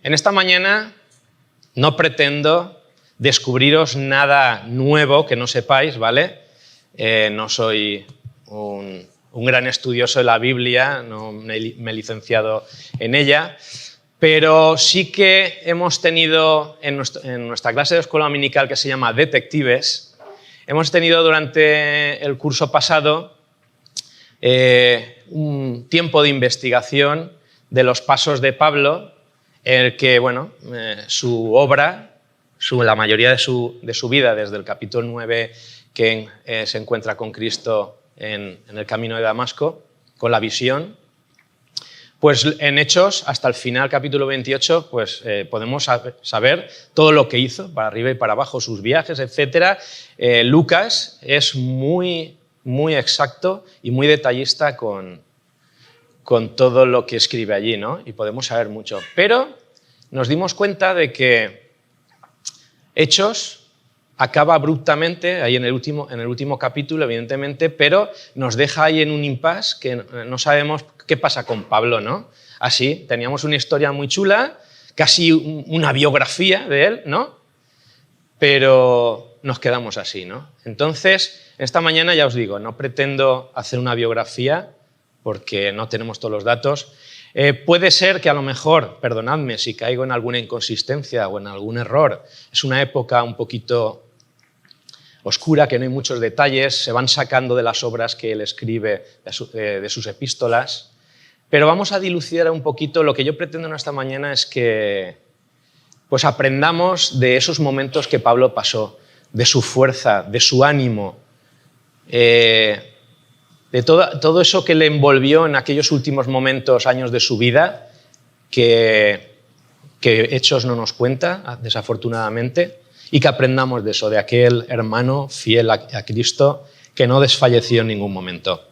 En esta mañana no pretendo descubriros nada nuevo que no sepáis, ¿vale? No soy un gran estudioso de la Biblia, no me he licenciado en ella, pero sí que hemos tenido en nuestra clase de escuela dominical que se llama Detectives, hemos tenido durante el curso pasado un tiempo de investigación de los pasos de Pablo, en el que su obra, la mayoría de su vida, desde el capítulo 9 que se encuentra con Cristo en el camino de Damasco, con la visión, pues en Hechos, hasta el final, capítulo 28, pues podemos saber todo lo que hizo, para arriba y para abajo, sus viajes, etc. Lucas es muy, muy exacto y muy detallista con todo lo que escribe allí, ¿no? Y podemos saber mucho. Pero nos dimos cuenta de que Hechos acaba abruptamente, ahí en el último capítulo, evidentemente, pero nos deja ahí en un impasse que no sabemos qué pasa con Pablo, ¿no? Así, teníamos una historia muy chula, casi una biografía de él, ¿no? Pero nos quedamos así, ¿no? Entonces, esta mañana ya os digo, no pretendo hacer una biografía porque no tenemos todos los datos. Puede ser que a lo mejor, perdonadme si caigo en alguna inconsistencia o en algún error, es una época un poquito oscura, que no hay muchos detalles, se van sacando de las obras que él escribe, de sus epístolas, pero vamos a dilucidar un poquito. Lo que yo pretendo en esta mañana es que pues aprendamos de esos momentos que Pablo pasó, de su fuerza, de su ánimo, de todo eso que le envolvió en aquellos últimos momentos, años de su vida, que Hechos no nos cuenta, desafortunadamente, y que aprendamos de eso, de aquel hermano fiel a Cristo que no desfalleció en ningún momento.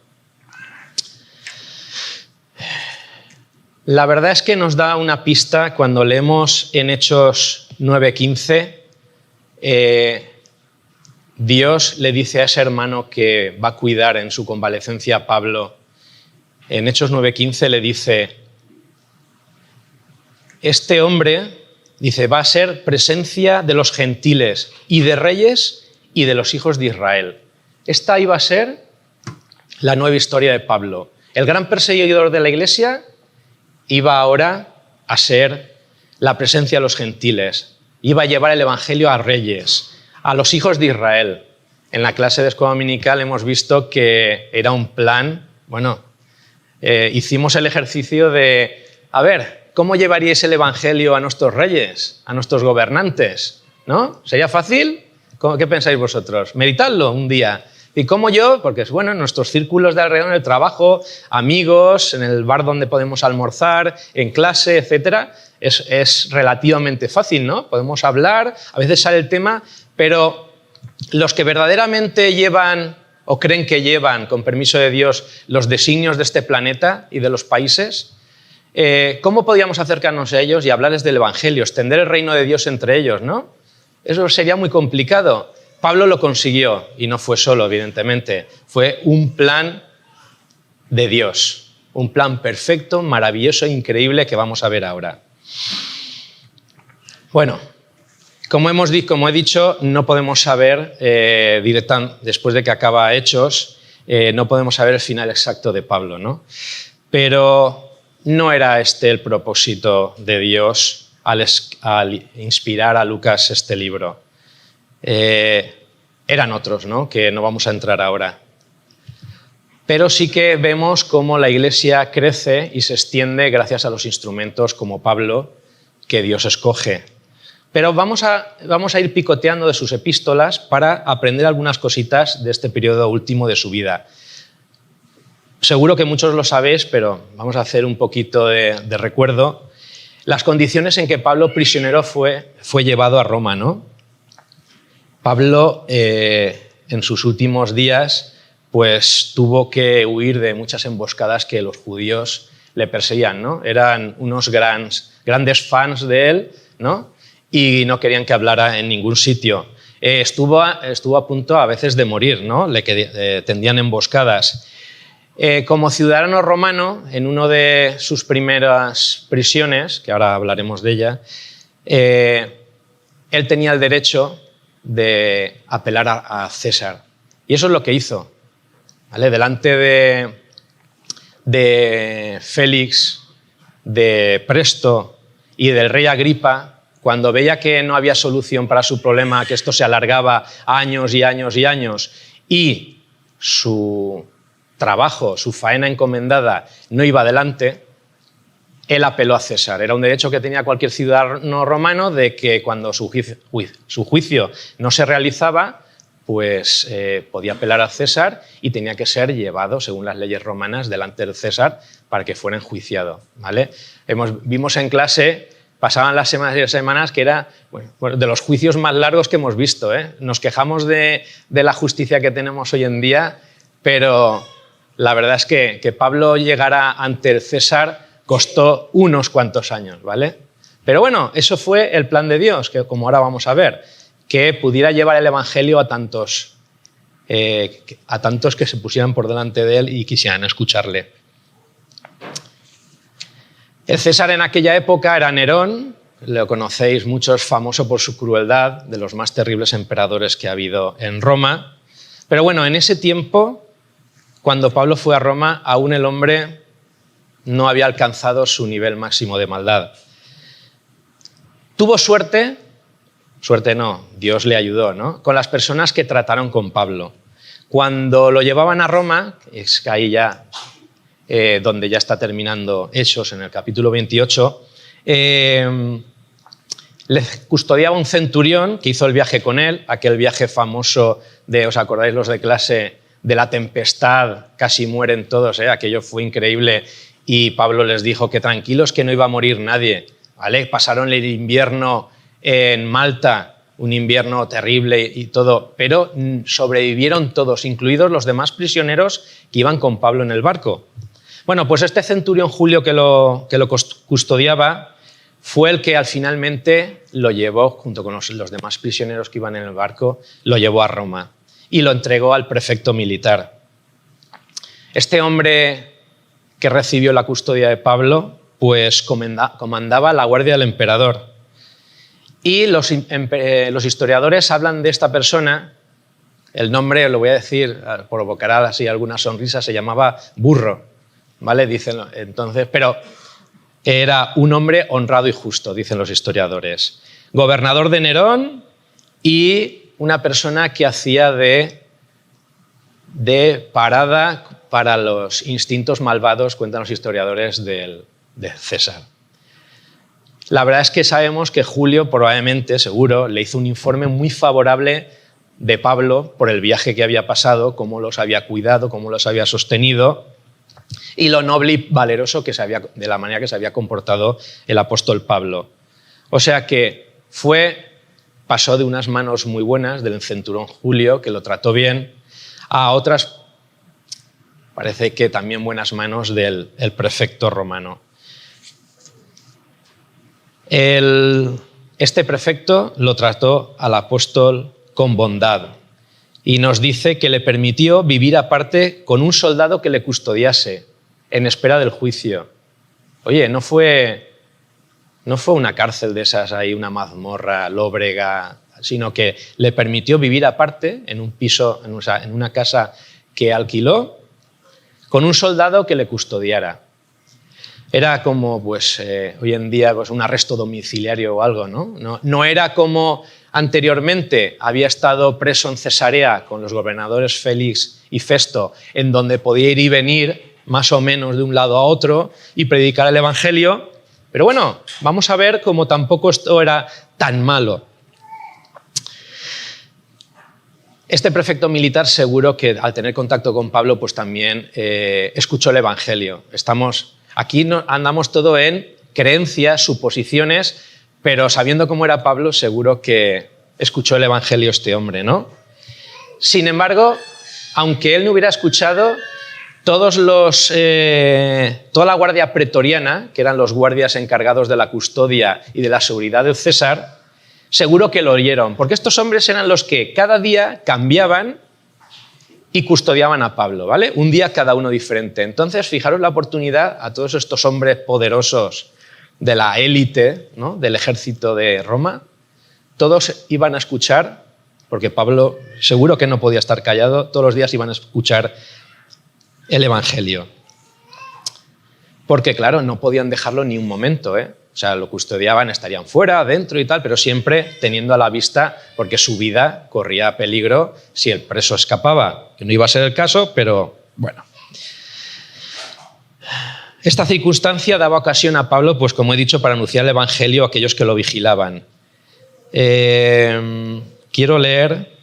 La verdad es que nos da una pista cuando leemos en Hechos 9:15, Dios le dice a ese hermano que va a cuidar en su convalecencia a Pablo. En Hechos 9:15 le dice, este hombre, dice, va a ser presencia de los gentiles y de reyes y de los hijos de Israel. Esta iba a ser la nueva historia de Pablo. El gran perseguidor de la iglesia iba ahora a ser la presencia de los gentiles. Iba a llevar el evangelio a reyes, a los hijos de Israel. En la clase de escuela dominical hemos visto que era un plan, hicimos el ejercicio de, ¿cómo llevaríais el evangelio a nuestros reyes, a nuestros gobernantes? ¿No? ¿Sería fácil? ¿Qué pensáis vosotros? Meditadlo un día. ¿Y cómo yo? Porque es en nuestros círculos de alrededor, en el trabajo, amigos, en el bar donde podemos almorzar, en clase, etc. Es relativamente fácil, ¿no? Podemos hablar, a veces sale el tema, pero los que verdaderamente llevan o creen que llevan, con permiso de Dios, los designios de este planeta y de los países, ¿cómo podíamos acercarnos a ellos y hablarles del evangelio, extender el reino de Dios entre ellos, ¿no? Eso sería muy complicado. Pablo lo consiguió, y no fue solo, evidentemente. Fue un plan de Dios, un plan perfecto, maravilloso, increíble, que vamos a ver ahora. Bueno, como he dicho, no podemos saber, después de que acaba Hechos, no podemos saber el final exacto de Pablo, ¿no? Pero no era este el propósito de Dios al inspirar a Lucas este libro. Eran otros, ¿no? Que no vamos a entrar ahora. Pero sí que vemos cómo la iglesia crece y se extiende gracias a los instrumentos como Pablo, que Dios escoge. Pero vamos a ir picoteando de sus epístolas para aprender algunas cositas de este periodo último de su vida. Seguro que muchos lo sabéis, pero vamos a hacer un poquito de recuerdo. Las condiciones en que Pablo, prisionero, fue llevado a Roma, ¿no? Pablo, en sus últimos días, pues tuvo que huir de muchas emboscadas que los judíos le perseguían, ¿no? Eran unos grandes fans de él, ¿no? Y no querían que hablara en ningún sitio. Estuvo a punto a veces de morir, ¿no? Le tendían emboscadas. Como ciudadano romano, en una de sus primeras prisiones, que ahora hablaremos de ella, él tenía el derecho de apelar a César. Y eso es lo que hizo. ¿Vale? Delante de Félix, de Presto y del rey Agripa, cuando veía que no había solución para su problema, que esto se alargaba años y años y años, y su trabajo, su faena encomendada no iba adelante, él apeló a César. Era un derecho que tenía cualquier ciudadano romano de que cuando su juicio no se realizaba, pues podía apelar a César y tenía que ser llevado, según las leyes romanas, delante del César para que fuera enjuiciado. ¿Vale? Vimos en clase, pasaban las semanas y las semanas, que era de los juicios más largos que hemos visto. Nos quejamos de la justicia que tenemos hoy en día, pero la verdad es que Pablo llegara ante el César costó unos cuantos años, ¿vale? Pero bueno, eso fue el plan de Dios, que como ahora vamos a ver, que pudiera llevar el Evangelio a tantos que se pusieran por delante de él y quisieran escucharle. El César en aquella época era Nerón, lo conocéis muchos, famoso por su crueldad, de los más terribles emperadores que ha habido en Roma. Pero bueno, en ese tiempo, cuando Pablo fue a Roma, aún el hombre no había alcanzado su nivel máximo de maldad. Tuvo suerte no, Dios le ayudó, ¿no?, con las personas que trataron con Pablo. Cuando lo llevaban a Roma, es que ahí ya, donde ya está terminando Hechos, en el capítulo 28, le custodiaba un centurión que hizo el viaje con él, aquel viaje famoso de, ¿os acordáis los de clase, de la tempestad, casi mueren todos, aquello fue increíble, y Pablo les dijo que tranquilos, que no iba a morir nadie, ¿vale? Pasaron el invierno en Malta, un invierno terrible y todo, pero sobrevivieron todos, incluidos los demás prisioneros que iban con Pablo en el barco. Bueno, pues este centurión Julio que lo custodiaba fue el que finalmente lo llevó, junto con los demás prisioneros que iban en el barco, lo llevó a Roma y lo entregó al prefecto militar. Este hombre que recibió la custodia de Pablo, pues comandaba la guardia del emperador. Y los historiadores hablan de esta persona, el nombre, lo voy a decir, provocará así alguna sonrisa, se llamaba Burro, ¿vale? Dicen entonces, pero era un hombre honrado y justo, dicen los historiadores. Gobernador de Nerón y una persona que hacía de parada para los instintos malvados, cuentan los historiadores de César. La verdad es que sabemos que Julio, probablemente, seguro, le hizo un informe muy favorable de Pablo por el viaje que había pasado, cómo los había cuidado, cómo los había sostenido y lo noble y valeroso de la manera que se había comportado el apóstol Pablo. O sea que pasó de unas manos muy buenas del centurión Julio, que lo trató bien, a otras, parece que también buenas manos del prefecto romano. Este prefecto lo trató al apóstol con bondad y nos dice que le permitió vivir aparte con un soldado que le custodiase en espera del juicio. Oye, no fue una cárcel de esas ahí, una mazmorra lóbrega, sino que le permitió vivir aparte en un piso, en una casa que alquiló, con un soldado que le custodiara. Era como hoy en día un arresto domiciliario o algo, ¿no? No era como anteriormente había estado preso en Cesarea con los gobernadores Félix y Festo, en donde podía ir y venir más o menos de un lado a otro y predicar el Evangelio. Pero bueno, vamos a ver cómo tampoco esto era tan malo. Este prefecto militar seguro que al tener contacto con Pablo pues también escuchó el Evangelio. Aquí andamos todo en creencias, suposiciones, pero sabiendo cómo era Pablo, seguro que escuchó el Evangelio este hombre, ¿no? Sin embargo, aunque él no hubiera escuchado, toda la guardia pretoriana, que eran los guardias encargados de la custodia y de la seguridad del César, seguro que lo oyeron, porque estos hombres eran los que cada día cambiaban y custodiaban a Pablo, ¿vale? Un día cada uno diferente. Entonces, fijaros la oportunidad a todos estos hombres poderosos de la élite, ¿no?, del ejército de Roma. Todos iban a escuchar, porque Pablo seguro que no podía estar callado, todos los días iban a escuchar el Evangelio. Porque, claro, no podían dejarlo ni un momento, ¿eh? O sea, lo custodiaban, estarían fuera, dentro y tal, pero siempre teniendo a la vista, porque su vida corría peligro si el preso escapaba, que no iba a ser el caso, pero bueno. Esta circunstancia daba ocasión a Pablo, pues como he dicho, para anunciar el Evangelio a aquellos que lo vigilaban. Quiero leer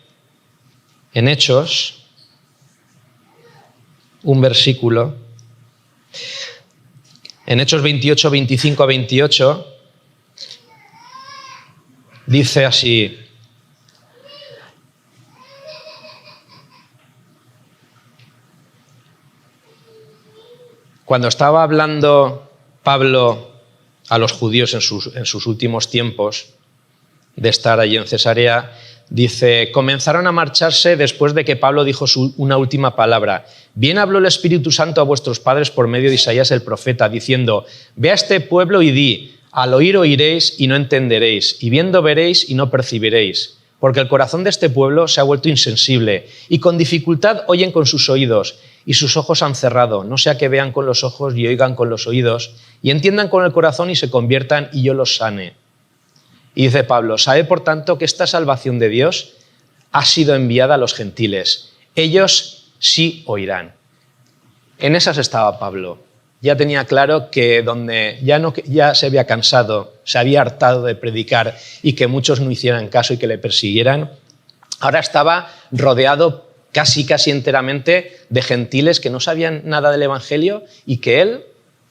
en Hechos un versículo. En Hechos 28, 25 a 28, dice así: cuando estaba hablando Pablo a los judíos en sus últimos tiempos de estar allí en Cesarea, dice: comenzaron a marcharse después de que Pablo dijo una última palabra. Bien habló el Espíritu Santo a vuestros padres por medio de Isaías el profeta, diciendo: ve a este pueblo y di, al oír oiréis y no entenderéis, y viendo veréis y no percibiréis, porque el corazón de este pueblo se ha vuelto insensible, y con dificultad oyen con sus oídos, y sus ojos han cerrado, no sea que vean con los ojos y oigan con los oídos, y entiendan con el corazón y se conviertan, y yo los sane. Y dice Pablo: sabe por tanto que esta salvación de Dios ha sido enviada a los gentiles. Ellos sí oirán. En esas estaba Pablo. Ya tenía claro que donde ya se había cansado, se había hartado de predicar y que muchos no hicieran caso y que le persiguieran, ahora estaba rodeado casi enteramente de gentiles que no sabían nada del Evangelio y que él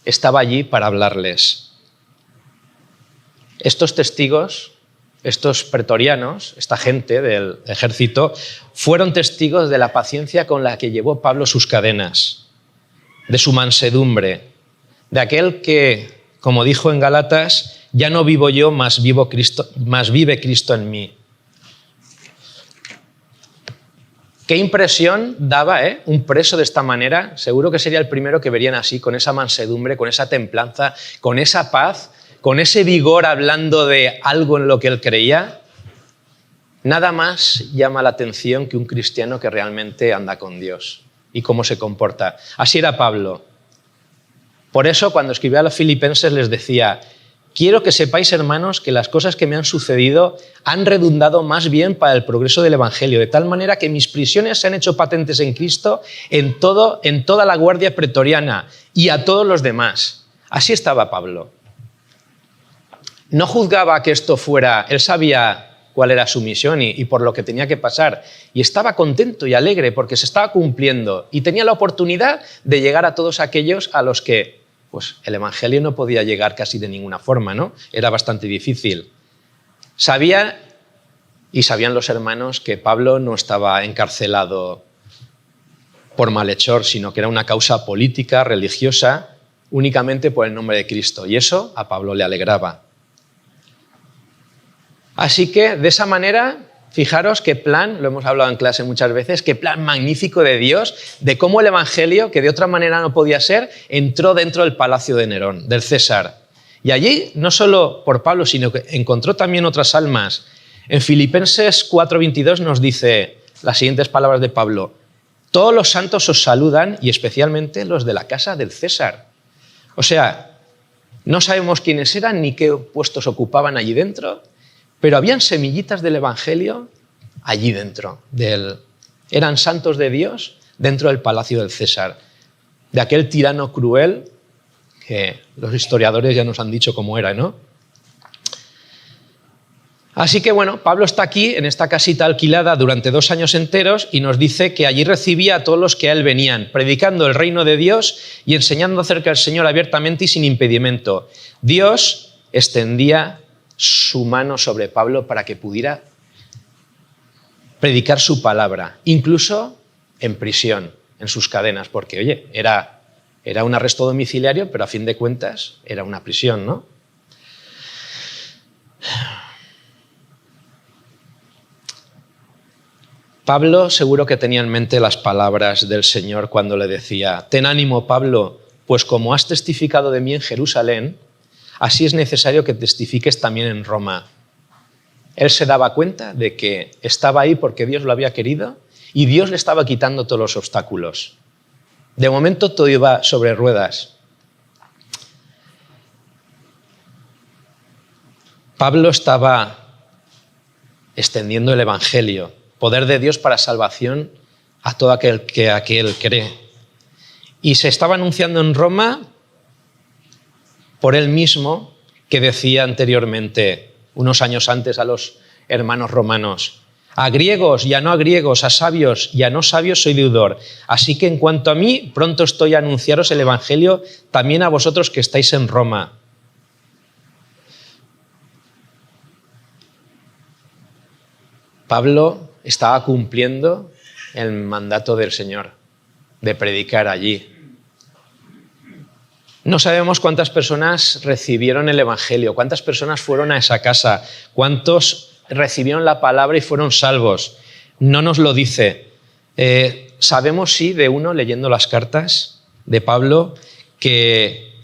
estaba allí para hablarles. Estos testigos, estos pretorianos, esta gente del ejército, fueron testigos de la paciencia con la que llevó Pablo sus cadenas, de su mansedumbre, de aquel que, como dijo en Gálatas, ya no vivo yo, mas vive Cristo en mí. Qué impresión daba, un preso de esta manera. Seguro que sería el primero que verían así, con esa mansedumbre, con esa templanza, con esa paz, con ese vigor hablando de algo en lo que él creía. Nada más llama la atención que un cristiano que realmente anda con Dios y cómo se comporta. Así era Pablo. Por eso, cuando escribía a los filipenses les decía: quiero que sepáis, hermanos, que las cosas que me han sucedido han redundado más bien para el progreso del Evangelio, de tal manera que mis prisiones se han hecho patentes en Cristo en toda la guardia pretoriana y a todos los demás. Así estaba Pablo. No juzgaba que esto fuera, él sabía cuál era su misión y por lo que tenía que pasar, y estaba contento y alegre porque se estaba cumpliendo y tenía la oportunidad de llegar a todos aquellos a los que pues, el Evangelio no podía llegar casi de ninguna forma, ¿no? Era bastante difícil. Sabían los hermanos que Pablo no estaba encarcelado por malhechor, sino que era una causa política, religiosa, únicamente por el nombre de Cristo, y eso a Pablo le alegraba. Así que, de esa manera, fijaros qué plan, lo hemos hablado en clase muchas veces, qué plan magnífico de Dios, de cómo el Evangelio, que de otra manera no podía ser, entró dentro del palacio de Nerón, del César. Y allí, no solo por Pablo, sino que encontró también otras almas. En Filipenses 4:22 nos dice las siguientes palabras de Pablo: todos los santos os saludan, y especialmente los de la casa del César. O sea, no sabemos quiénes eran ni qué puestos ocupaban allí dentro, pero habían semillitas del Evangelio allí dentro. Eran santos de Dios dentro del palacio del César, de aquel tirano cruel que los historiadores ya nos han dicho cómo era, ¿no? Así que bueno, Pablo está aquí en esta casita alquilada durante 2 años enteros y nos dice que allí recibía a todos los que a él venían, predicando el reino de Dios y enseñando acerca del Señor abiertamente y sin impedimento. Dios extendía su mano sobre Pablo para que pudiera predicar su palabra, incluso en prisión, en sus cadenas, porque, oye, era un arresto domiciliario, pero a fin de cuentas era una prisión, ¿no? Pablo seguro que tenía en mente las palabras del Señor cuando le decía: ten ánimo, Pablo, pues como has testificado de mí en Jerusalén, así es necesario que testifiques también en Roma. Él se daba cuenta de que estaba ahí porque Dios lo había querido y Dios le estaba quitando todos los obstáculos. De momento todo iba sobre ruedas. Pablo estaba extendiendo el Evangelio, poder de Dios para salvación a todo aquel que cree. Y se estaba anunciando en Roma por él mismo, que decía anteriormente, unos años antes, a los hermanos romanos: a griegos y a no griegos, a sabios y a no sabios soy deudor. Así que en cuanto a mí, pronto estoy a anunciaros el Evangelio también a vosotros que estáis en Roma. Pablo estaba cumpliendo el mandato del Señor de predicar allí. No sabemos cuántas personas recibieron el Evangelio, cuántas personas fueron a esa casa, cuántos recibieron la palabra y fueron salvos. No nos lo dice. Sabemos sí de uno, leyendo las cartas de Pablo, que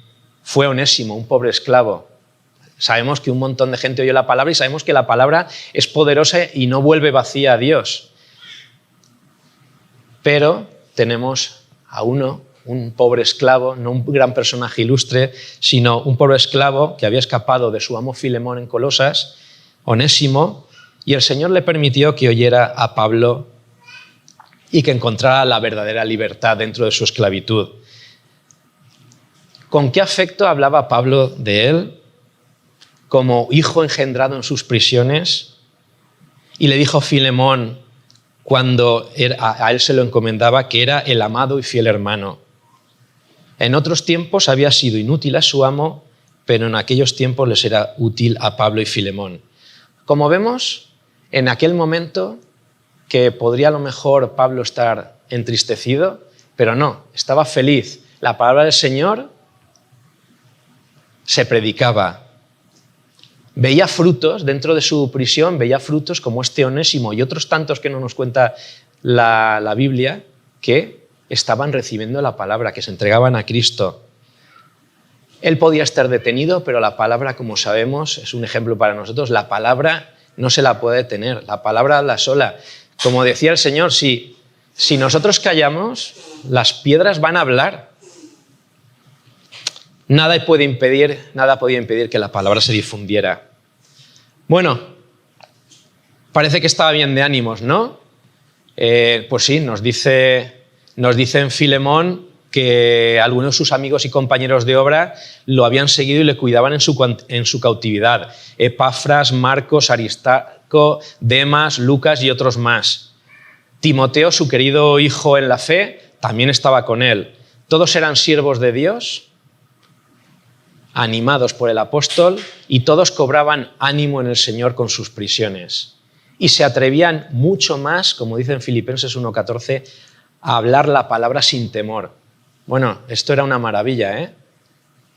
fue Onésimo, un pobre esclavo. Sabemos que un montón de gente oyó la palabra y sabemos que la palabra es poderosa y no vuelve vacía a Dios. Pero tenemos a uno, un pobre esclavo, no un gran personaje ilustre, sino un pobre esclavo que había escapado de su amo Filemón en Colosas, Onésimo, y el Señor le permitió que oyera a Pablo y que encontrara la verdadera libertad dentro de su esclavitud. ¿Con qué afecto hablaba Pablo de él? Como hijo engendrado en sus prisiones, y le dijo Filemón, cuando a él se lo encomendaba, que era el amado y fiel hermano. En otros tiempos había sido inútil a su amo, pero en aquellos tiempos les era útil a Pablo y Filemón. Como vemos, en aquel momento, que podría a lo mejor Pablo estar entristecido, pero no, estaba feliz. La palabra del Señor se predicaba. Veía frutos dentro de su prisión, veía frutos como este Onésimo y otros tantos que no nos cuenta la Biblia, que estaban recibiendo la palabra, que se entregaban a Cristo. Él podía estar detenido, pero la palabra, como sabemos, es un ejemplo para nosotros. La palabra no se la puede detener, la palabra habla sola. Como decía el Señor, si nosotros callamos, las piedras van a hablar. Nada podía impedir que la palabra se difundiera. Bueno, parece que estaba bien de ánimos, ¿no? Pues sí, nos dice en Filemón que algunos de sus amigos y compañeros de obra lo habían seguido y le cuidaban en su cautividad. Epafras, Marcos, Aristarco, Demas, Lucas y otros más. Timoteo, su querido hijo en la fe, también estaba con él. Todos eran siervos de Dios, animados por el apóstol, y todos cobraban ánimo en el Señor con sus prisiones. Y se atrevían mucho más, como dice en Filipenses 1:14, a hablar la palabra sin temor. Bueno, esto era una maravilla,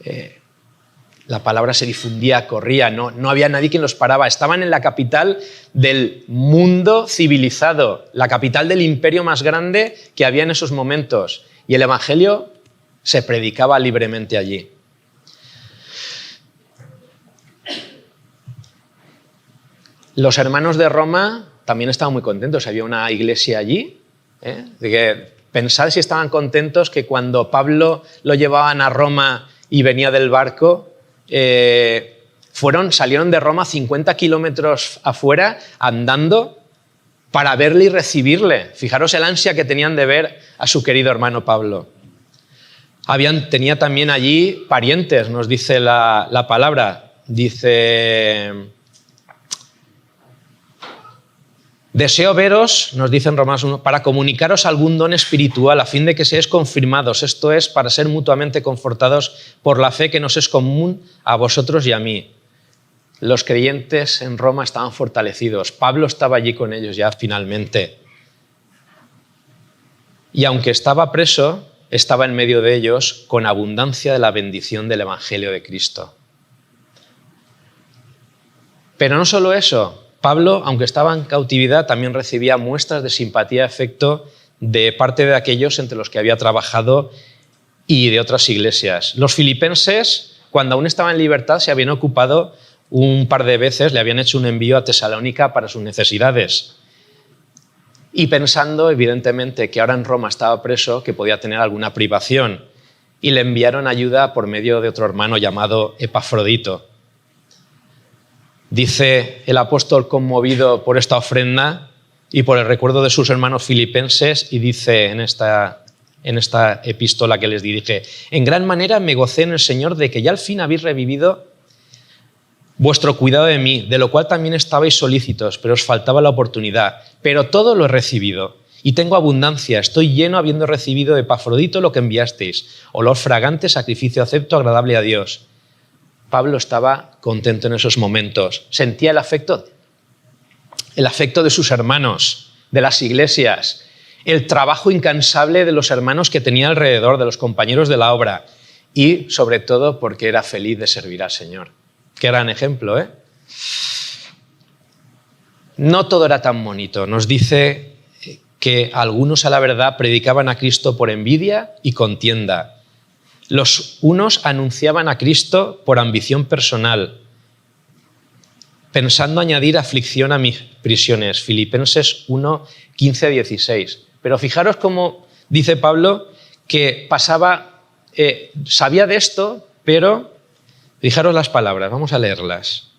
¿eh? La palabra se difundía, corría, no había nadie quien los paraba. Estaban en la capital del mundo civilizado, la capital del imperio más grande que había en esos momentos. Y el Evangelio se predicaba libremente allí. Los hermanos de Roma también estaban muy contentos. Había una iglesia allí. Pensad si estaban contentos que cuando Pablo lo llevaban a Roma y venía del barco, salieron de Roma 50 kilómetros afuera andando para verle y recibirle. Fijaros el ansia que tenían de ver a su querido hermano Pablo. Tenía también allí parientes, nos dice la palabra. Dice: deseo veros, nos dice en Romanos 1, para comunicaros algún don espiritual a fin de que seáis confirmados, esto es, para ser mutuamente confortados por la fe que nos es común a vosotros y a mí. Los creyentes en Roma estaban fortalecidos. Pablo estaba allí con ellos ya finalmente. Y aunque estaba preso, estaba en medio de ellos con abundancia de la bendición del Evangelio de Cristo. Pero no solo eso. Pablo, aunque estaba en cautividad, también recibía muestras de simpatía y afecto de parte de aquellos entre los que había trabajado y de otras iglesias. Los filipenses, cuando aún estaban en libertad, se habían ocupado un par de veces, le habían hecho un envío a Tesalónica para sus necesidades. Y pensando, evidentemente, que ahora en Roma estaba preso, que podía tener alguna privación. Y le enviaron ayuda por medio de otro hermano llamado Epafrodito. Dice el apóstol, conmovido por esta ofrenda y por el recuerdo de sus hermanos filipenses, y dice en esta epístola que les dirige: en gran manera me gocé en el Señor de que ya al fin habéis revivido vuestro cuidado de mí, de lo cual también estabais solícitos, pero os faltaba la oportunidad. Pero todo lo he recibido y tengo abundancia, estoy lleno habiendo recibido de Epafrodito lo que enviasteis, olor fragante, sacrificio acepto, agradable a Dios. Pablo estaba contento en esos momentos, sentía el afecto de sus hermanos, de las iglesias, el trabajo incansable de los hermanos que tenía alrededor, de los compañeros de la obra, y sobre todo porque era feliz de servir al Señor. Qué gran ejemplo, ¿eh? No todo era tan bonito. Nos dice que algunos, a la verdad, predicaban a Cristo por envidia y contienda. Los unos anunciaban a Cristo por ambición personal, pensando añadir aflicción a mis prisiones. Filipenses 1, 15-16. Pero fijaros cómo dice Pablo que sabía de esto, pero fijaros las palabras, vamos a leerlas.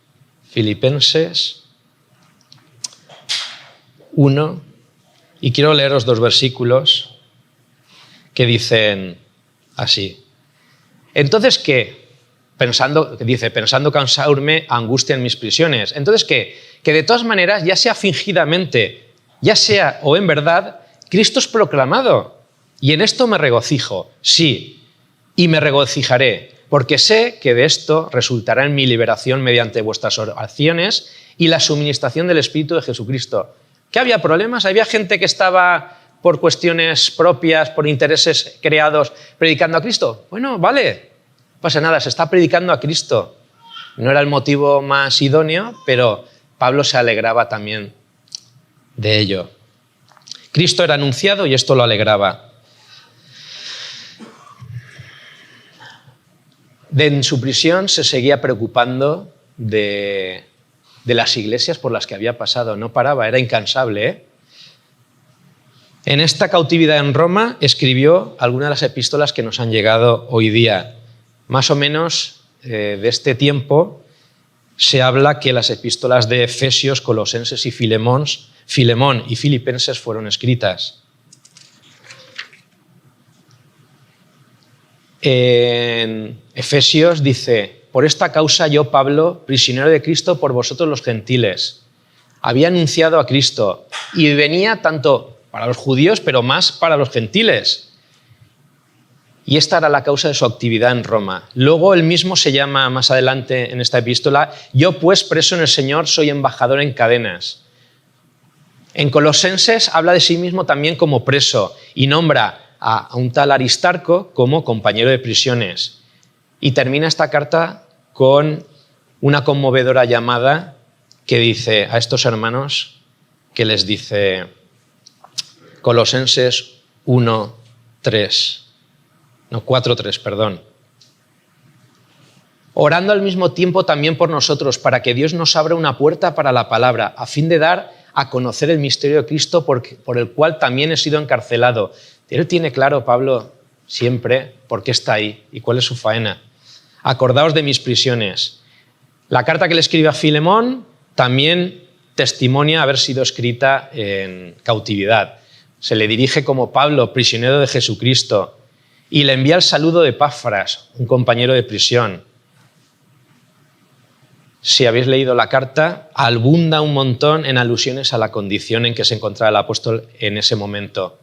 Filipenses 1, y quiero leeros 2 versículos que dicen así. Entonces, ¿qué? Pensando cansarme, angustia en mis prisiones. Entonces, ¿qué? Que de todas maneras, ya sea fingidamente, ya sea o en verdad, Cristo es proclamado. Y en esto me regocijo, sí, y me regocijaré, porque sé que de esto resultará en mi liberación mediante vuestras oraciones y la suministración del Espíritu de Jesucristo. ¿Qué había problemas? ¿Había gente que estaba por cuestiones propias, por intereses creados, predicando a Cristo? Bueno, vale, no pasa nada, se está predicando a Cristo. No era el motivo más idóneo, pero Pablo se alegraba también de ello. Cristo era anunciado y esto lo alegraba. En su prisión se seguía preocupando de las iglesias por las que había pasado. No paraba, era incansable, ¿eh? En esta cautividad en Roma escribió algunas de las epístolas que nos han llegado hoy día. Más o menos de este tiempo se habla que las epístolas de Efesios, Colosenses y Filemón y Filipenses fueron escritas. En Efesios dice: por esta causa yo, Pablo, prisionero de Cristo por vosotros los gentiles, había anunciado a Cristo y venía tanto para los judíos, pero más para los gentiles. Y esta era la causa de su actividad en Roma. Luego él mismo se llama más adelante en esta epístola: yo pues preso en el Señor soy embajador en cadenas. En Colosenses habla de sí mismo también como preso y nombra a un tal Aristarco como compañero de prisiones. Y termina esta carta con una conmovedora llamada que dice a estos hermanos, que les dice Colosenses 4:3, perdón. Orando al mismo tiempo también por nosotros, para que Dios nos abra una puerta para la palabra, a fin de dar a conocer el misterio de Cristo por el cual también he sido encarcelado. Él tiene claro, Pablo, siempre por qué está ahí y cuál es su faena. Acordaos de mis prisiones. La carta que le escribe a Filemón también testimonia haber sido escrita en cautividad. Se le dirige como Pablo, prisionero de Jesucristo, y le envía el saludo de Epafras, un compañero de prisión. Si habéis leído la carta, abunda un montón en alusiones a la condición en que se encontraba el apóstol en ese momento.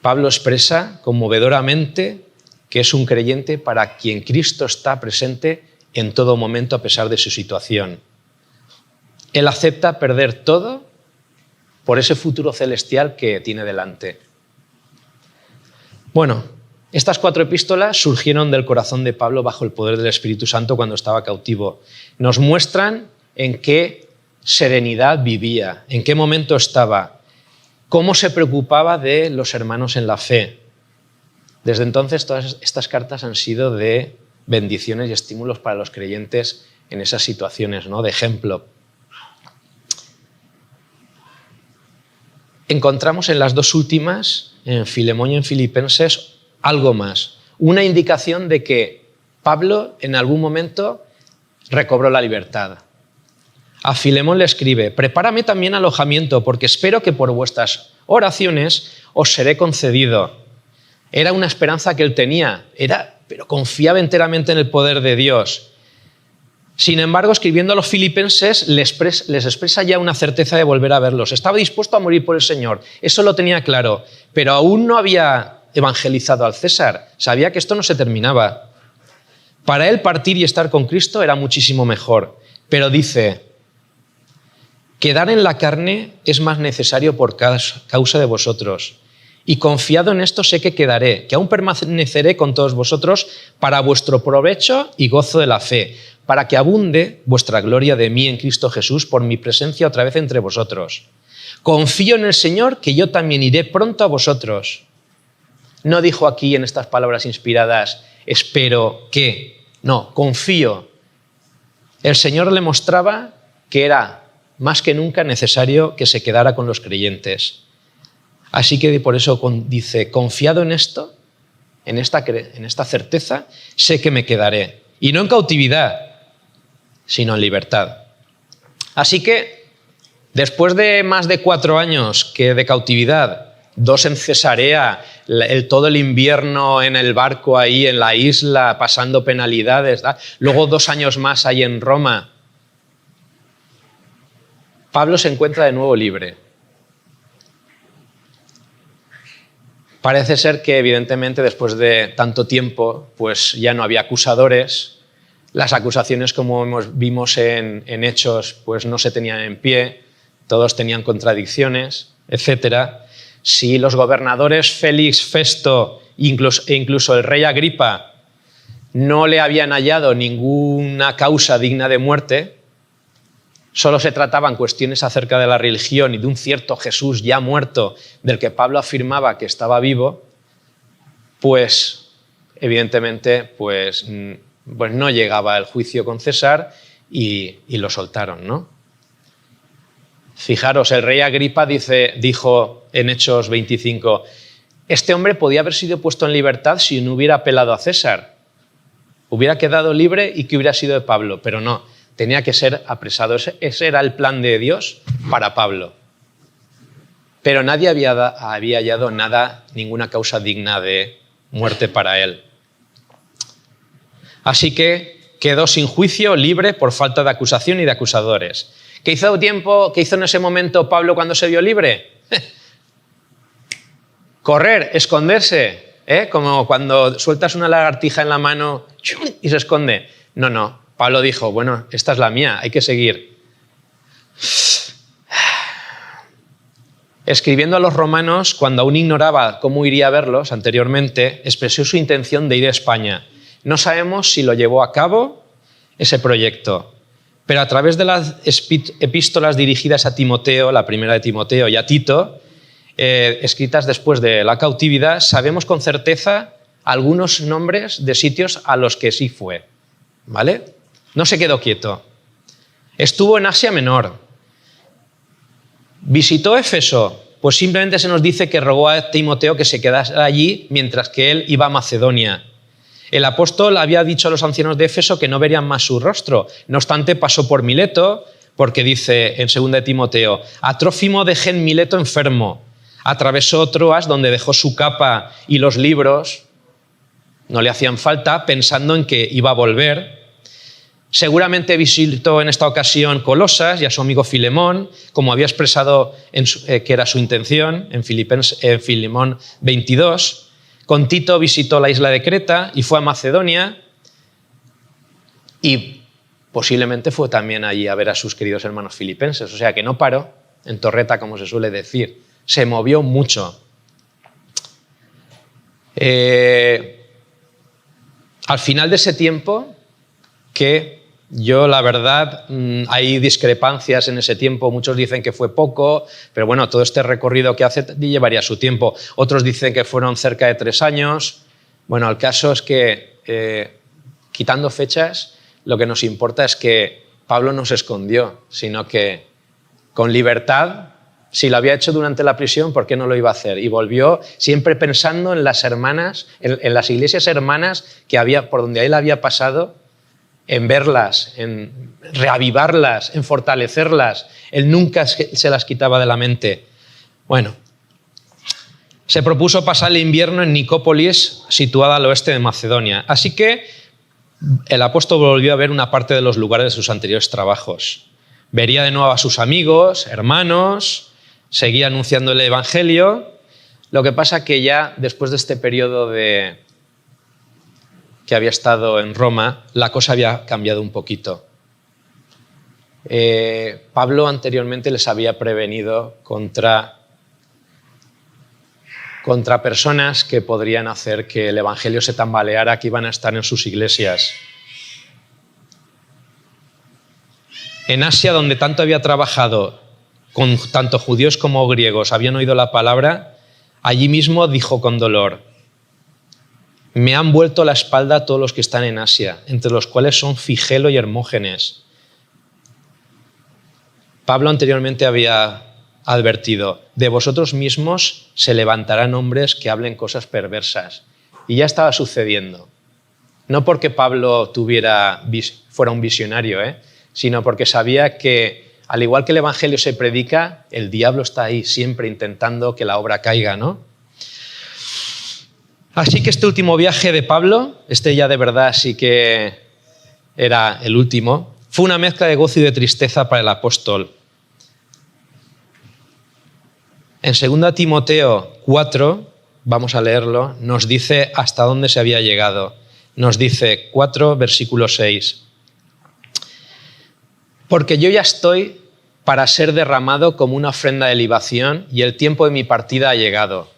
Pablo expresa conmovedoramente que es un creyente para quien Cristo está presente en todo momento a pesar de su situación. Él acepta perder todo por ese futuro celestial que tiene delante. Bueno, estas 4 epístolas surgieron del corazón de Pablo bajo el poder del Espíritu Santo cuando estaba cautivo. Nos muestran en qué serenidad vivía, en qué momento estaba, cómo se preocupaba de los hermanos en la fe. Desde entonces todas estas cartas han sido de bendiciones y estímulos para los creyentes en esas situaciones, ¿no? De ejemplo. Encontramos en las dos últimas, en Filemón y en Filipenses, algo más. Una indicación de que Pablo en algún momento recobró la libertad. A Filemón le escribe: prepárame también alojamiento, porque espero que por vuestras oraciones os seré concedido. Era una esperanza que él tenía, pero confiaba enteramente en el poder de Dios. Sin embargo, escribiendo a los filipenses, les expresa ya una certeza de volver a verlos. Estaba dispuesto a morir por el Señor, eso lo tenía claro, pero aún no había evangelizado al César. Sabía que esto no se terminaba. Para él partir y estar con Cristo era muchísimo mejor, pero dice: quedar en la carne es más necesario por causa de vosotros. Y confiado en esto sé que quedaré, que aún permaneceré con todos vosotros para vuestro provecho y gozo de la fe, para que abunde vuestra gloria de mí en Cristo Jesús por mi presencia otra vez entre vosotros. Confío en el Señor, que yo también iré pronto a vosotros. No dijo aquí en estas palabras inspiradas: espero que. No, confío. El Señor le mostraba que era más que nunca necesario que se quedara con los creyentes. Así que por eso dice: confiado en esto, en esta certeza, sé que me quedaré. Y no en cautividad, sino en libertad. Así que, después de más de 4 años que de cautividad, 2 en Cesarea, todo el invierno en el barco ahí en la isla, pasando penalidades, luego 2 años más ahí en Roma, Pablo se encuentra de nuevo libre. Parece ser que, evidentemente, después de tanto tiempo, pues ya no había acusadores. Las acusaciones, como vimos en Hechos, pues no se tenían en pie, todos tenían contradicciones, etc. Si los gobernadores Félix, Festo e incluso el rey Agripa no le habían hallado ninguna causa digna de muerte, solo se trataban cuestiones acerca de la religión y de un cierto Jesús ya muerto del que Pablo afirmaba que estaba vivo, pues evidentemente pues no llegaba el juicio con César y lo soltaron, ¿no? Fijaros, el rey Agripa dijo en Hechos 25: este hombre podía haber sido puesto en libertad si no hubiera apelado a César. Hubiera quedado libre y que hubiera sido de Pablo, pero no. Tenía que ser apresado. Ese era el plan de Dios para Pablo. Pero nadie había hallado ninguna causa digna de muerte para él. Así que quedó sin juicio, libre por falta de acusación y de acusadores. ¿Qué hizo en ese momento Pablo cuando se vio libre? Correr, esconderse, como cuando sueltas una lagartija en la mano y se esconde. No. Pablo dijo: bueno, esta es la mía, hay que seguir. Escribiendo a los romanos, cuando aún ignoraba cómo iría a verlos anteriormente, expresó su intención de ir a España. No sabemos si lo llevó a cabo ese proyecto, pero a través de las epístolas dirigidas a Timoteo, la primera de Timoteo, y a Tito, escritas después de la cautividad, sabemos con certeza algunos nombres de sitios a los que sí fue, ¿vale? No se quedó quieto. Estuvo en Asia Menor. ¿Visitó Éfeso? Pues simplemente se nos dice que rogó a Timoteo que se quedase allí mientras que él iba a Macedonia. El apóstol había dicho a los ancianos de Éfeso que no verían más su rostro. No obstante, pasó por Mileto, porque dice en 2 de Timoteo: a Trófimo dejé en Mileto enfermo. Atravesó Troas, donde dejó su capa y los libros. No le hacían falta, pensando en que iba a volver. Seguramente visitó en esta ocasión Colosas y a su amigo Filemón, como había expresado que era su intención en Filemón 22. Con Tito visitó la isla de Creta y fue a Macedonia, y posiblemente fue también allí a ver a sus queridos hermanos filipenses. O sea que no paró en torreta, como se suele decir. Se movió mucho. Al final de ese tiempo, que Yo, la verdad, hay discrepancias en ese tiempo. Muchos dicen que fue poco, pero bueno, todo este recorrido que hace llevaría su tiempo. Otros dicen que fueron cerca de 3 años. Bueno, el caso es que, quitando fechas, lo que nos importa es que Pablo no se escondió, sino que con libertad, si lo había hecho durante la prisión, ¿por qué no lo iba a hacer? Y volvió siempre pensando en las hermanas, en las iglesias hermanas que había, por donde él había pasado, en verlas, en reavivarlas, en fortalecerlas. Él nunca se las quitaba de la mente. Bueno, se propuso pasar el invierno en Nicópolis, situada al oeste de Macedonia. Así que el apóstol volvió a ver una parte de los lugares de sus anteriores trabajos. Vería de nuevo a sus amigos, hermanos, seguía anunciando el evangelio. Lo que pasa que ya después de este periodo que había estado en Roma, la cosa había cambiado un poquito. Pablo anteriormente les había prevenido contra personas que podrían hacer que el evangelio se tambaleara, que iban a estar en sus iglesias. En Asia, donde tanto había trabajado, con tanto judíos como griegos habían oído la palabra, allí mismo dijo con dolor: me han vuelto la espalda todos los que están en Asia, entre los cuales son Figelo y Hermógenes. Pablo anteriormente había advertido: de vosotros mismos se levantarán hombres que hablen cosas perversas. Y ya estaba sucediendo. No porque Pablo fuera un visionario, sino porque sabía que, al igual que el evangelio se predica, el diablo está ahí siempre intentando que la obra caiga, ¿no? Así que este último viaje de Pablo, este ya de verdad sí que era el último, fue una mezcla de gozo y de tristeza para el apóstol. En 2 Timoteo 4, vamos a leerlo, nos dice hasta dónde se había llegado. Nos dice 4, versículo 6. Porque yo ya estoy para ser derramado como una ofrenda de libación y el tiempo de mi partida ha llegado.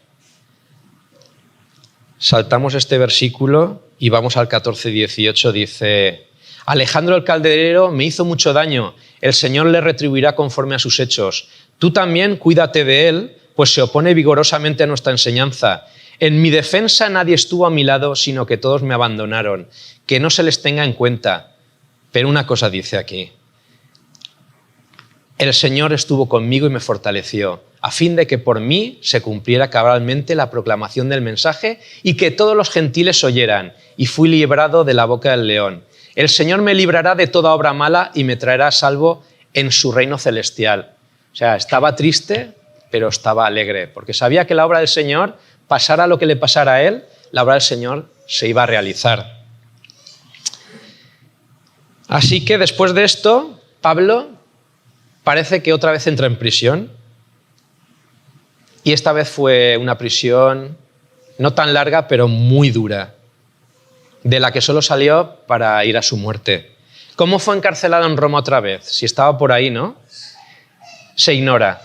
Saltamos este versículo y vamos al 14-18, dice: Alejandro el calderero me hizo mucho daño, el Señor le retribuirá conforme a sus hechos. Tú también cuídate de él, pues se opone vigorosamente a nuestra enseñanza. En mi defensa nadie estuvo a mi lado, sino que todos me abandonaron. Que no se les tenga en cuenta. Pero una cosa dice aquí: el Señor estuvo conmigo y me fortaleció, a fin de que por mí se cumpliera cabalmente la proclamación del mensaje y que todos los gentiles oyeran, y fui librado de la boca del león. El Señor me librará de toda obra mala y me traerá a salvo en su reino celestial. O sea, estaba triste, pero estaba alegre, porque sabía que la obra del Señor, pasara lo que le pasara a él, la obra del Señor se iba a realizar. Así que después de esto, Pablo parece que otra vez entra en prisión. Y esta vez fue una prisión no tan larga, pero muy dura, de la que solo salió para ir a su muerte. ¿Cómo fue encarcelado en Roma otra vez? Si estaba por ahí, ¿no? Se ignora.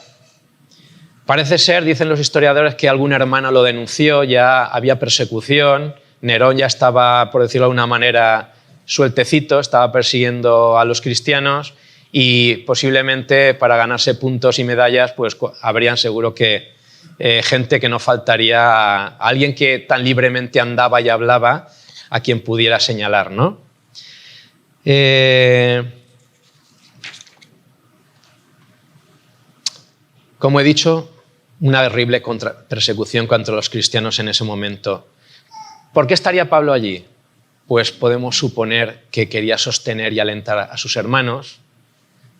Parece ser, dicen los historiadores, que algún hermano lo denunció, ya había persecución, Nerón ya estaba, por decirlo de alguna manera, sueltecito, estaba persiguiendo a los cristianos y posiblemente para ganarse puntos y medallas, pues habrían seguro que gente que no faltaría a alguien que tan libremente andaba y hablaba, a quien pudiera señalar, ¿no? Como he dicho, una horrible persecución contra los cristianos en ese momento. ¿Por qué estaría Pablo allí? Pues podemos suponer que quería sostener y alentar a sus hermanos.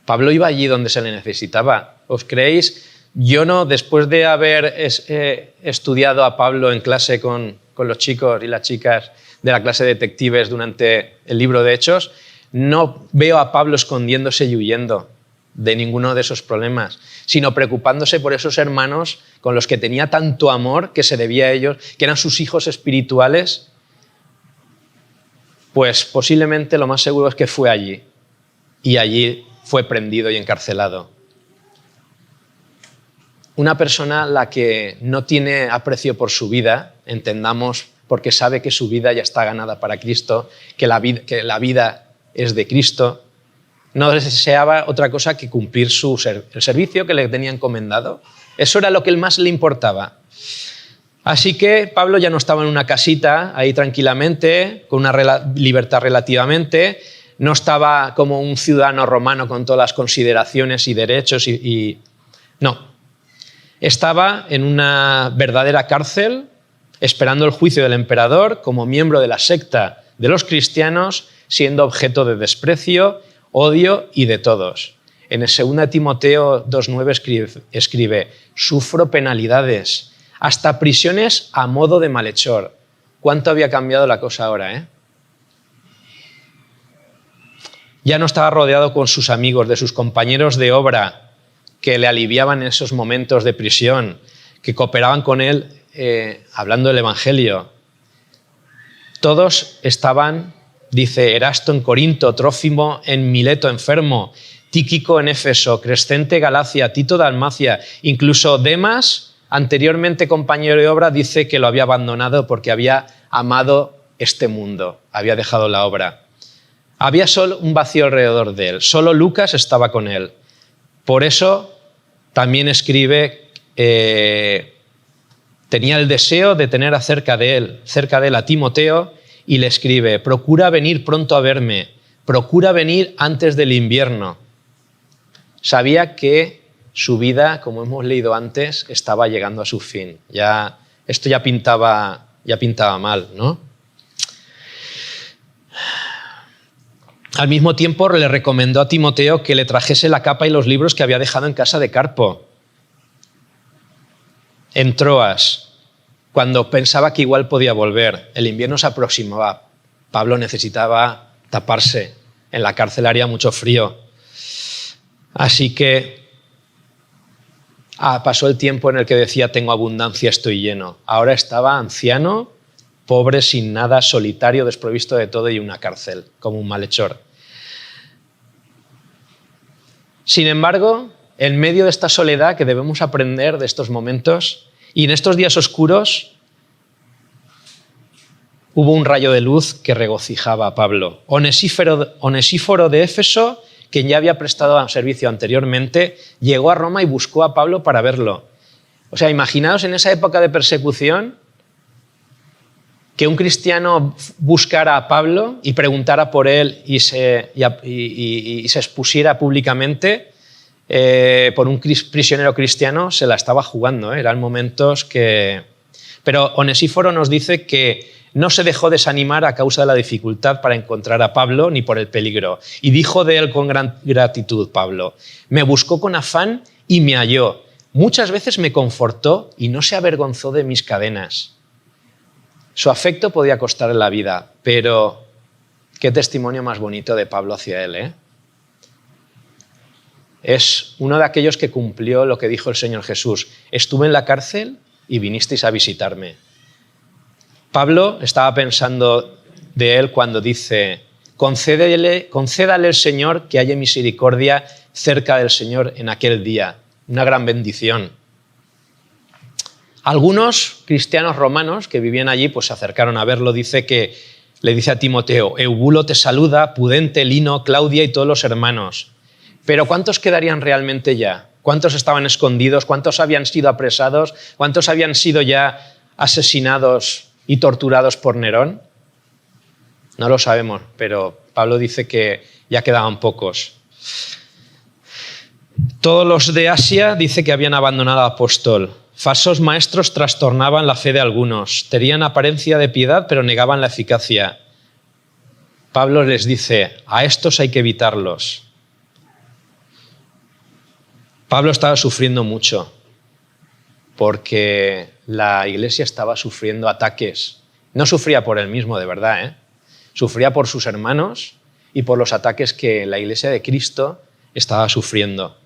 Pablo iba allí donde se le necesitaba. ¿Os creéis? Yo no, después de haber estudiado a Pablo en clase con los chicos y las chicas de la clase de detectives durante el libro de Hechos, no veo a Pablo escondiéndose y huyendo de ninguno de esos problemas, sino preocupándose por esos hermanos con los que tenía tanto amor que se debía a ellos, que eran sus hijos espirituales. Pues posiblemente lo más seguro es que fue allí, y allí fue prendido y encarcelado. Una persona la que no tiene aprecio por su vida, entendamos, porque sabe que su vida ya está ganada para Cristo, que la vida es de Cristo. No deseaba otra cosa que cumplir el servicio que le tenía encomendado. Eso era lo que más le importaba. Así que Pablo ya no estaba en una casita ahí tranquilamente, con una libertad relativamente, no estaba como un ciudadano romano con todas las consideraciones y derechos no. Estaba en una verdadera cárcel, esperando el juicio del emperador como miembro de la secta de los cristianos, siendo objeto de desprecio, odio y de todos. En el 2 Timoteo 2:9 escribe: sufro penalidades, hasta prisiones a modo de malhechor. ¿Cuánto había cambiado la cosa ahora, eh? Ya no estaba rodeado con sus amigos, de sus compañeros de obra que le aliviaban en esos momentos de prisión, que cooperaban con él hablando del Evangelio. Todos estaban, dice, Erasto en Corinto, Trófimo en Mileto enfermo, Tíquico en Éfeso, Crescente Galacia, Tito Dalmacia, incluso Demas, anteriormente compañero de obra, dice que lo había abandonado porque había amado este mundo, había dejado la obra. Había solo un vacío alrededor de él, solo Lucas estaba con él. Por eso también escribe, tenía el deseo de tener cerca de él a Timoteo, y le escribe: procura venir pronto a verme, procura venir antes del invierno. Sabía que su vida, como hemos leído antes, estaba llegando a su fin. Esto ya pintaba mal, ¿no? Al mismo tiempo le recomendó a Timoteo que le trajese la capa y los libros que había dejado en casa de Carpo, en Troas, cuando pensaba que igual podía volver. El invierno se aproximaba. Pablo necesitaba taparse. En la cárcel haría mucho frío. Así que pasó el tiempo en el que decía: tengo abundancia, estoy lleno. Ahora estaba anciano, pobre, sin nada, solitario, desprovisto de todo y en una cárcel, como un malhechor. Sin embargo, en medio de esta soledad que debemos aprender de estos momentos, y en estos días oscuros, hubo un rayo de luz que regocijaba a Pablo. Onesíforo de Éfeso, quien ya había prestado servicio anteriormente, llegó a Roma y buscó a Pablo para verlo. O sea, imaginaos en esa época de persecución que un cristiano buscara a Pablo y preguntara por él y se expusiera públicamente por un prisionero cristiano. Se la estaba jugando, ¿eh? Eran momentos que... Pero Onesíforo nos dice que no se dejó desanimar a causa de la dificultad para encontrar a Pablo ni por el peligro. Y dijo de él con gran gratitud Pablo: me buscó con afán y me halló. Muchas veces me confortó y no se avergonzó de mis cadenas. Su afecto podía costarle la vida, pero qué testimonio más bonito de Pablo hacia él, ¿eh? Es uno de aquellos que cumplió lo que dijo el Señor Jesús: estuve en la cárcel y vinisteis a visitarme. Pablo estaba pensando de él cuando dice: concédale el Señor que haya misericordia cerca del Señor en aquel día. Una gran bendición. Algunos cristianos romanos que vivían allí pues se acercaron a verlo. Le dice a Timoteo: Eubulo te saluda, Pudente, Lino, Claudia y todos los hermanos. Pero ¿cuántos quedarían realmente ya? ¿Cuántos estaban escondidos? ¿Cuántos habían sido apresados? ¿Cuántos habían sido ya asesinados y torturados por Nerón? No lo sabemos, pero Pablo dice que ya quedaban pocos. Todos los de Asia dice que habían abandonado al apóstol. Falsos maestros trastornaban la fe de algunos. Tenían apariencia de piedad, pero negaban la eficacia. Pablo les dice: a estos hay que evitarlos. Pablo estaba sufriendo mucho porque la iglesia estaba sufriendo ataques. No sufría por él mismo, de verdad, ¿eh? Sufría por sus hermanos y por los ataques que la iglesia de Cristo estaba sufriendo.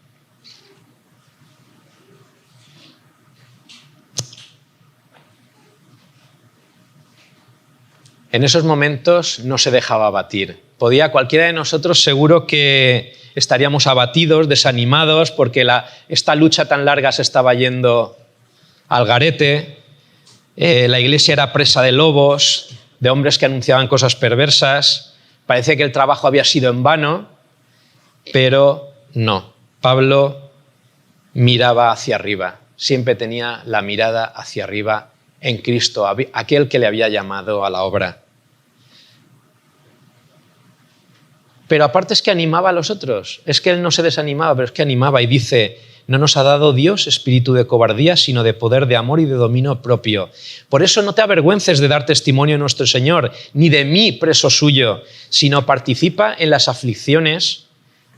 En esos momentos no se dejaba abatir. Cualquiera de nosotros seguro que estaríamos abatidos, desanimados, porque esta lucha tan larga se estaba yendo al garete. La iglesia era presa de lobos, de hombres que anunciaban cosas perversas. parece que el trabajo había sido en vano, pero no. Pablo miraba hacia arriba, siempre tenía la mirada hacia arriba en Cristo, aquel que le había llamado a la obra. Pero aparte es que animaba a los otros, es que él no se desanimaba, pero es que animaba y dice: no nos ha dado Dios espíritu de cobardía, sino de poder, de amor y de dominio propio. Por eso no te avergüences de dar testimonio de nuestro Señor, ni de mí, preso suyo, sino participa en las aflicciones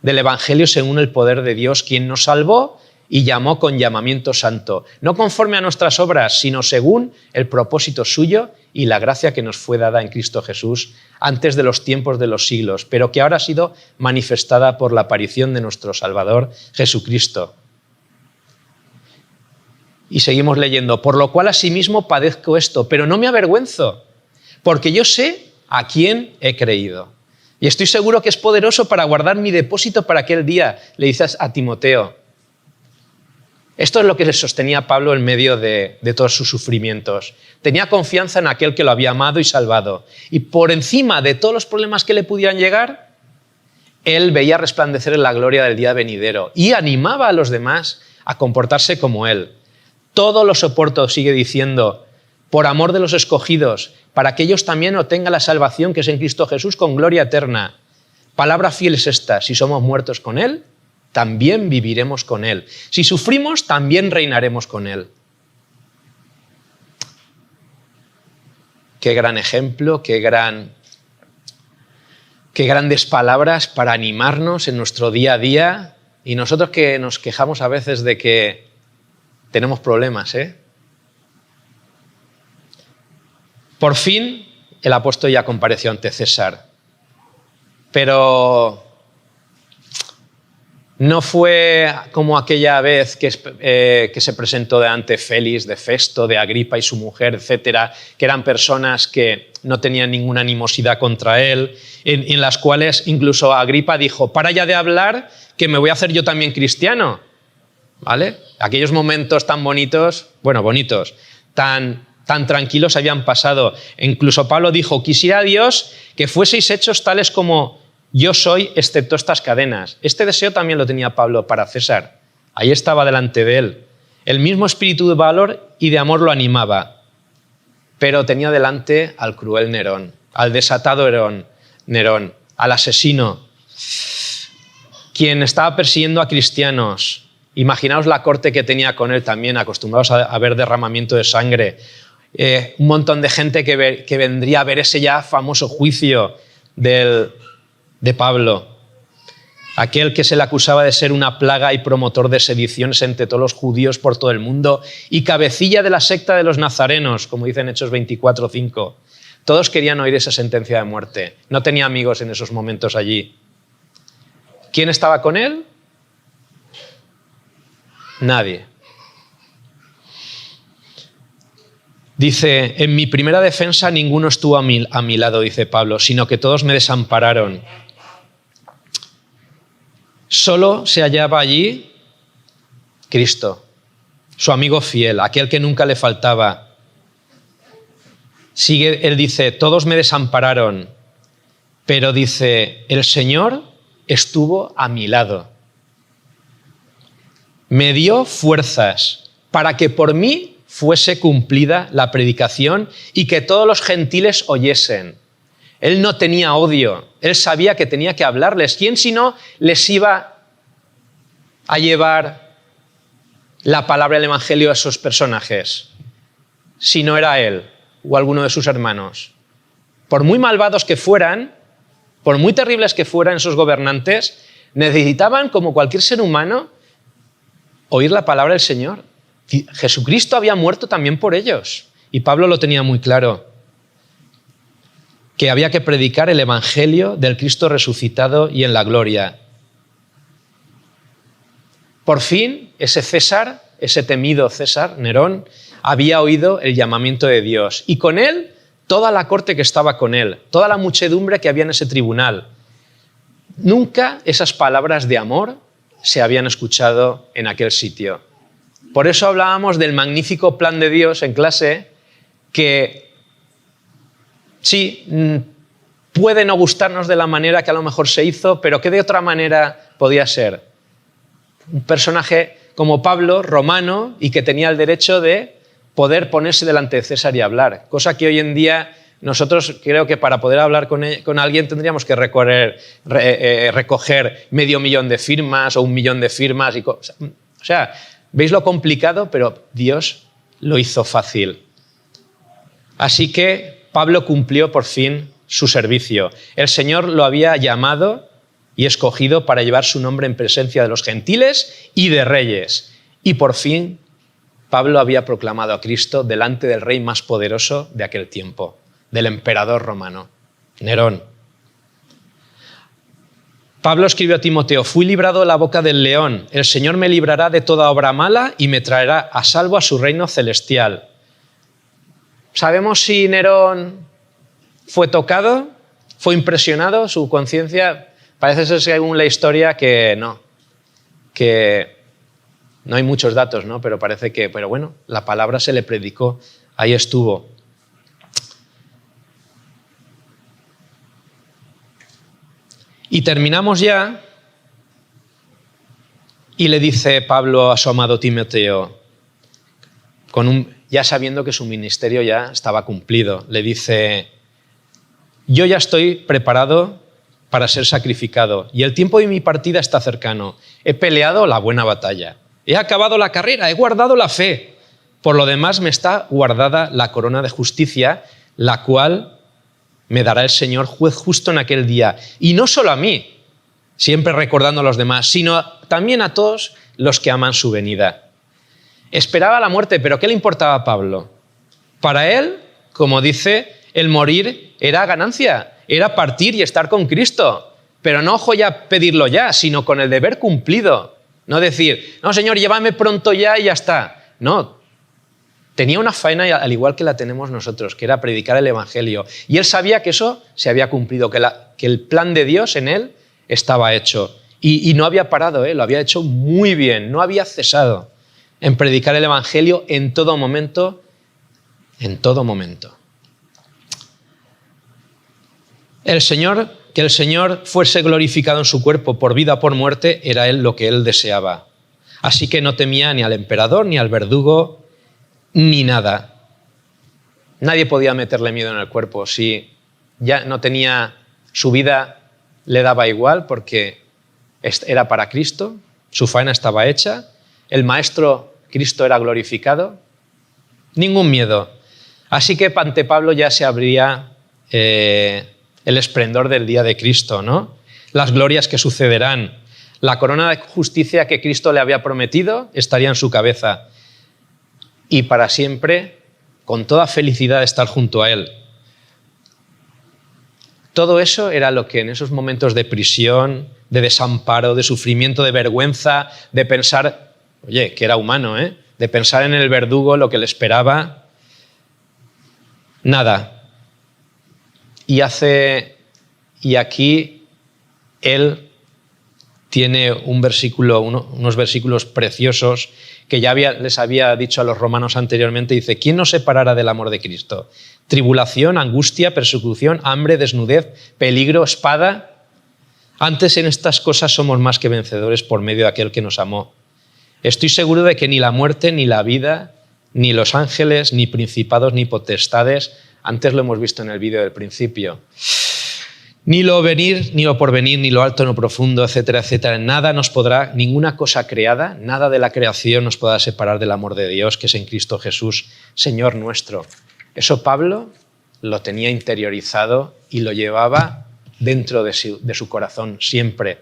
del Evangelio según el poder de Dios, quien nos salvó y llamó con llamamiento santo, no conforme a nuestras obras, sino según el propósito suyo y la gracia que nos fue dada en Cristo Jesús antes de los tiempos de los siglos, pero que ahora ha sido manifestada por la aparición de nuestro Salvador Jesucristo. Y seguimos leyendo: por lo cual asimismo padezco esto, pero no me avergüenzo, porque yo sé a quién he creído. Y estoy seguro que es poderoso para guardar mi depósito para aquel día, le dices a Timoteo. Esto es lo que le sostenía a Pablo en medio de todos sus sufrimientos. Tenía confianza en aquel que lo había amado y salvado. Y por encima de todos los problemas que le pudieran llegar, él veía resplandecer en la gloria del día venidero y animaba a los demás a comportarse como él. Todo lo soporto, sigue diciendo, por amor de los escogidos, para que ellos también obtengan la salvación que es en Cristo Jesús con gloria eterna. Palabra fiel es esta: si somos muertos con él, también viviremos con él. Si sufrimos, también reinaremos con él. Qué gran ejemplo, qué grandes palabras para animarnos en nuestro día a día. Y nosotros que nos quejamos a veces de que tenemos problemas, Por fin, el apóstol ya compareció ante César. Pero no fue como aquella vez que se presentó delante Félix, de Festo, de Agripa y su mujer, etcétera, que eran personas que no tenían ninguna animosidad contra él, en las cuales incluso Agripa dijo: para ya de hablar, que me voy a hacer yo también cristiano. ¿Vale? Aquellos momentos tan bonitos, tan tranquilos habían pasado. Incluso Pablo dijo: quisiera a Dios que fueseis hechos tales como yo soy, excepto estas cadenas. Este deseo también lo tenía Pablo para César. Ahí estaba delante de él. El mismo espíritu de valor y de amor lo animaba, pero tenía delante al cruel Nerón, al desatado Nerón, al asesino, quien estaba persiguiendo a cristianos. Imaginaos la corte que tenía con él también, acostumbrados a ver derramamiento de sangre. Un montón de gente que vendría a ver ese ya famoso juicio de Pablo. Aquel que se le acusaba de ser una plaga y promotor de sediciones entre todos los judíos por todo el mundo y cabecilla de la secta de los nazarenos, como dice en Hechos 24:5. Todos querían oír esa sentencia de muerte. No tenía amigos en esos momentos allí. ¿Quién estaba con él? Nadie. Dice: en mi primera defensa ninguno estuvo a mi lado, dice Pablo, sino que todos me desampararon. Solo se hallaba allí Cristo, su amigo fiel, aquel que nunca le faltaba. Él dice: todos me desampararon, pero dice: el Señor estuvo a mi lado. Me dio fuerzas para que por mí fuese cumplida la predicación y que todos los gentiles oyesen. Él no tenía odio, él sabía que tenía que hablarles. ¿Quién si no les iba a llevar la palabra del Evangelio a esos personajes? Si no era él o alguno de sus hermanos. Por muy malvados que fueran, por muy terribles que fueran esos gobernantes, necesitaban, como cualquier ser humano, oír la palabra del Señor. Jesucristo había muerto también por ellos. Y Pablo lo tenía muy claro, que había que predicar el Evangelio del Cristo resucitado y en la gloria. Por fin, ese César, ese temido César, Nerón, había oído el llamamiento de Dios. Y con él, toda la corte que estaba con él, toda la muchedumbre que había en ese tribunal. Nunca esas palabras de amor se habían escuchado en aquel sitio. Por eso hablábamos del magnífico plan de Dios en clase, que sí, puede no gustarnos de la manera que a lo mejor se hizo, pero que de otra manera podía ser. Un personaje como Pablo, romano, y que tenía el derecho de poder ponerse delante de César y hablar, cosa que hoy en día nosotros creo que para poder hablar con alguien tendríamos que recoger 500.000 de firmas o 1 millón de firmas. O sea, veis lo complicado, pero Dios lo hizo fácil. Así que Pablo cumplió por fin su servicio. El Señor lo había llamado y escogido para llevar su nombre en presencia de los gentiles y de reyes. Y por fin Pablo había proclamado a Cristo delante del rey más poderoso de aquel tiempo, del emperador romano, Nerón. Pablo escribió a Timoteo: fui librado de la boca del león, el Señor me librará de toda obra mala y me traerá a salvo a su reino celestial. ¿Sabemos si Nerón fue tocado? ¿Fue impresionado? ¿Su conciencia? Parece ser, según la historia, que no hay muchos datos, ¿no? Pero parece que, pero bueno, la palabra se le predicó, ahí estuvo. Y terminamos ya, y le dice Pablo a su amado Timoteo, ya sabiendo que su ministerio ya estaba cumplido, le dice: yo ya estoy preparado para ser sacrificado y el tiempo de mi partida está cercano. He peleado la buena batalla, he acabado la carrera, he guardado la fe. Por lo demás me está guardada la corona de justicia, la cual me dará el Señor juez justo en aquel día. Y no solo a mí, siempre recordando a los demás, sino también a todos los que aman su venida. Esperaba la muerte, pero ¿qué le importaba a Pablo? Para él, como dice, el morir era ganancia, era partir y estar con Cristo. Pero no ya pedirlo ya, sino con el deber cumplido. No decir: no, Señor, llévame pronto ya y ya está. No, tenía una faena al igual que la tenemos nosotros, que era predicar el Evangelio. Y él sabía que eso se había cumplido, que el plan de Dios en él estaba hecho. Y no había parado, lo había hecho muy bien, no había cesado en predicar el Evangelio en todo momento, en todo momento. Que el Señor fuese glorificado en su cuerpo por vida o por muerte, era él lo que él deseaba. Así que no temía ni al emperador, ni al verdugo, ni nada. Nadie podía meterle miedo en el cuerpo. Si ya no tenía, su vida le daba igual porque era para Cristo, su faena estaba hecha, el Maestro Cristo era glorificado, ningún miedo. Así que ante Pablo ya se abría el esplendor del día de Cristo, ¿no? Las glorias que sucederán. La corona de justicia que Cristo le había prometido estaría en su cabeza. Y para siempre, con toda felicidad, estar junto a Él. Todo eso era lo que en esos momentos de prisión, de desamparo, de sufrimiento, de vergüenza, de pensar, oye, que era humano, de pensar en el verdugo, lo que le esperaba, nada. Y aquí él tiene unos versículos preciosos que ya les había dicho a los romanos anteriormente. Dice: ¿quién nos separará del amor de Cristo? Tribulación, angustia, persecución, hambre, desnudez, peligro, espada. Antes en estas cosas somos más que vencedores por medio de aquel que nos amó. Estoy seguro de que ni la muerte, ni la vida, ni los ángeles, ni principados, ni potestades, antes lo hemos visto en el vídeo del principio, ni lo venir, ni lo porvenir, ni lo alto, ni lo profundo, etcétera, etcétera. Nada nos podrá, ninguna cosa creada, nada de la creación nos podrá separar del amor de Dios que es en Cristo Jesús, Señor nuestro. Eso Pablo lo tenía interiorizado y lo llevaba dentro de su corazón siempre.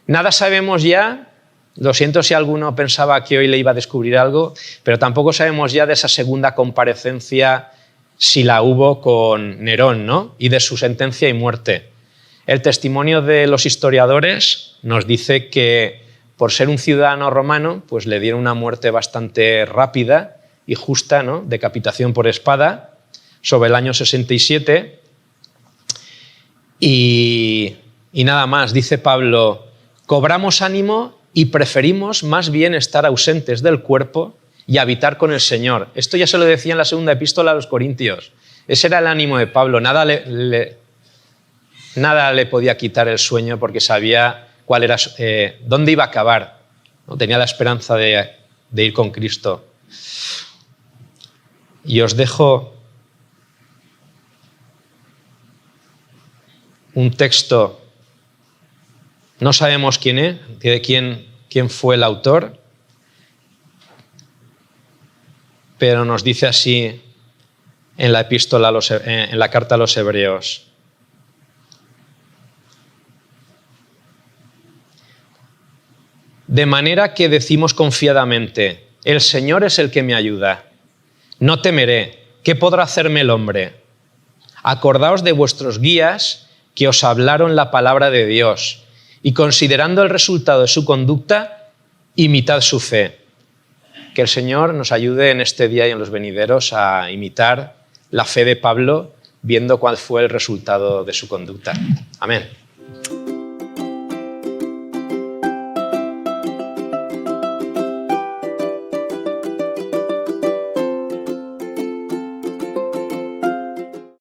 Nada sabemos ya, lo siento si alguno pensaba que hoy le iba a descubrir algo, pero tampoco sabemos ya de esa segunda comparecencia, si la hubo, con Nerón, ¿no? Y de su sentencia y muerte. El testimonio de los historiadores nos dice que por ser un ciudadano romano, pues le dieron una muerte bastante rápida y justa, ¿no? Decapitación por espada, sobre el año 67. Y nada más, dice Pablo: cobramos ánimo y preferimos más bien estar ausentes del cuerpo y habitar con el Señor. Esto ya se lo decía en la segunda epístola a los Corintios. Ese era el ánimo de Pablo. Nada nada le podía quitar el sueño porque sabía cuál era, dónde iba a acabar, ¿no? Tenía la esperanza de ir con Cristo. Y os dejo un texto, no sabemos quién es, de quién fue el autor, pero nos dice así en la epístola, en la carta a los Hebreos. De manera que decimos confiadamente, el Señor es el que me ayuda. No temeré, ¿qué podrá hacerme el hombre? Acordaos de vuestros guías que os hablaron la palabra de Dios y considerando el resultado de su conducta, imitad su fe. Que el Señor nos ayude en este día y en los venideros a imitar la fe de Pablo, viendo cuál fue el resultado de su conducta. Amén.